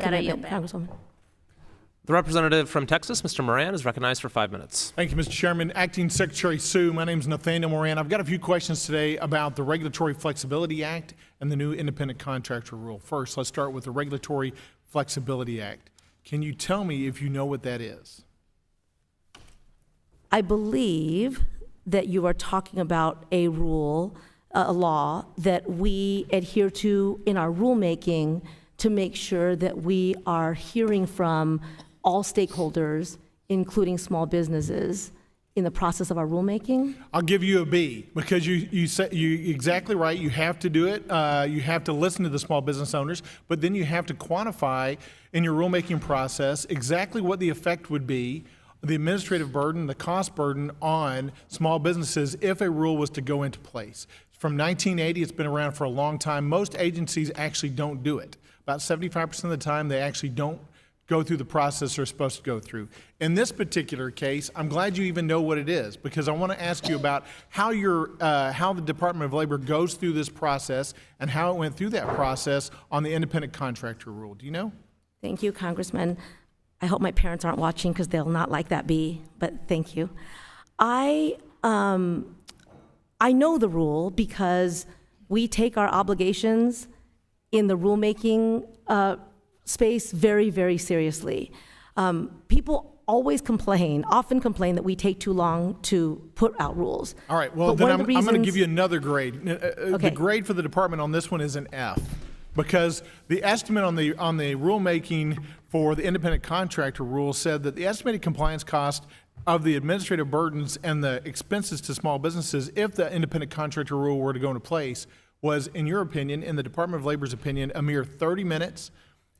That I yield back. Congresswoman. The representative from Texas, Mr. Moran, is recognized for 5 minutes. Thank you, Mr. Chairman. Acting Secretary Sue, my name is Nathaniel Moran. I've got a few questions today about the Regulatory Flexibility Act and the new independent contractor rule. First, let's start with the Regulatory Flexibility Act. Can you tell me if you know what that is? I believe that you are talking about a rule, a law that we adhere to in our rulemaking to make sure that we are hearing from all stakeholders, including small businesses, in the process of our rulemaking. I'll give you a B because you exactly right. You have to do it. You have to listen to the small business owners, but then you have to quantify in your rulemaking process exactly what the effect would be, the administrative burden, the cost burden on small businesses if a rule was to go into place. From 1980, it's been around for a long time. Most agencies actually don't do it. About 75% of the time, they actually don't go through the process they're supposed to go through. In this particular case, I'm glad you even know what it is because I want to ask you about how the Department of Labor goes through this process and how it went through that process on the independent contractor rule. Do you know? Thank you, Congressman. I hope my parents aren't watching because they'll not like that B, but thank you. I know the rule because we take our obligations in the rulemaking space very, very seriously. People always often complain that we take too long to put out rules. All right, well, then I'm going to give you another grade. The grade for the department on this one is an F because the estimate on the rulemaking for the independent contractor rule said that the estimated compliance cost of the administrative burdens and the expenses to small businesses if the independent contractor rule were to go into place was, in your opinion, in the Department of Labor's opinion, a mere 30 minutes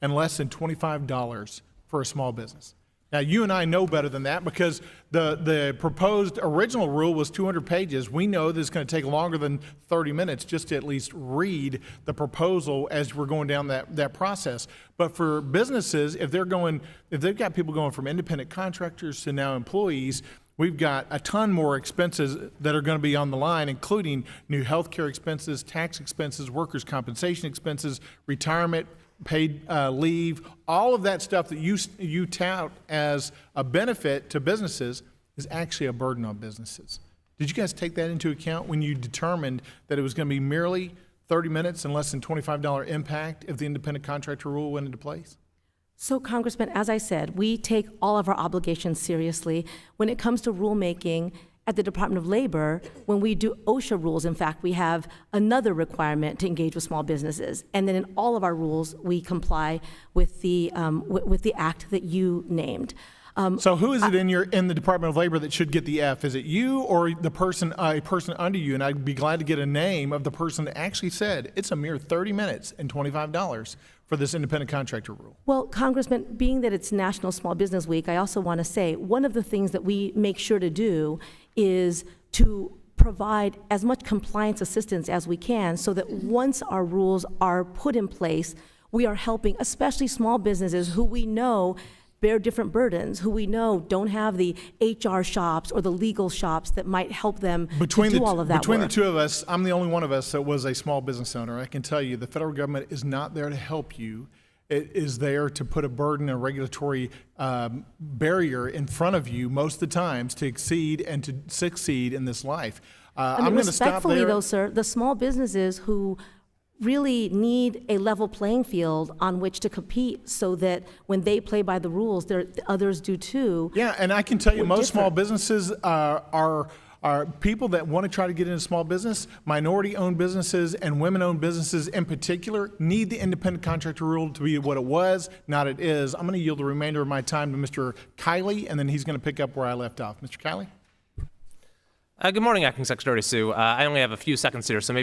and less than $25 for a small business. Now, you and I know better than that because the proposed original rule was 200 pages. We know that it's going to take longer than 30 minutes just to at least read the proposal as we're going down that process. But for businesses, if they've got people going from independent contractors to now employees, we've got a ton more expenses that are going to be on the line, including new health care expenses, tax expenses, workers' compensation expenses, retirement, paid leave, all of that stuff that you tout as a benefit to businesses is actually a burden on businesses. Did you guys take that into account when you determined that it was going to be merely 30 minutes and less than $25 impact if the independent contractor rule went into place? So, Congressman, as I said, we take all of our obligations seriously. When it comes to rulemaking at the Department of Labor, when we do OSHA rules, in fact, we have another requirement to engage with small businesses. And then in all of our rules, we comply with the act that you named. So who is it in the Department of Labor that should get the F? Is it you or a person under you? And I'd be glad to get a name of the person that actually said it's a mere 30 minutes and $25 for this independent contractor rule. Well, Congressman, being that it's National Small Business Week, I also want to say one of the things that we make sure to do is to provide as much compliance assistance as we can so that once our rules are put in place, we are helping, especially small businesses who we know bear different burdens, who we know don't have the HR shops or the legal shops that might help them to do all of that work. Between the two of us, I'm the only one of us that was a small business owner. I can tell you the federal government is not there to help you. It is there to put a burden, a regulatory barrier in front of you most of the times to exceed and to succeed in this life. I'm going to stop there. Respectfully, though, sir, the small businesses who really need a level playing field on which to compete so that when they play by the rules, others do too. Yeah, and I can tell you most small businesses are people that want to try to get into small business, minority-owned businesses and women-owned businesses in particular need the independent contractor rule to be what it was, not it is. I'm going to yield the remainder of my time to Mr. Kiley, and then he's going to pick up where I left off. Mr. Kiley? Good morning, Acting Secretary Sue. I only have a few seconds here, so maybe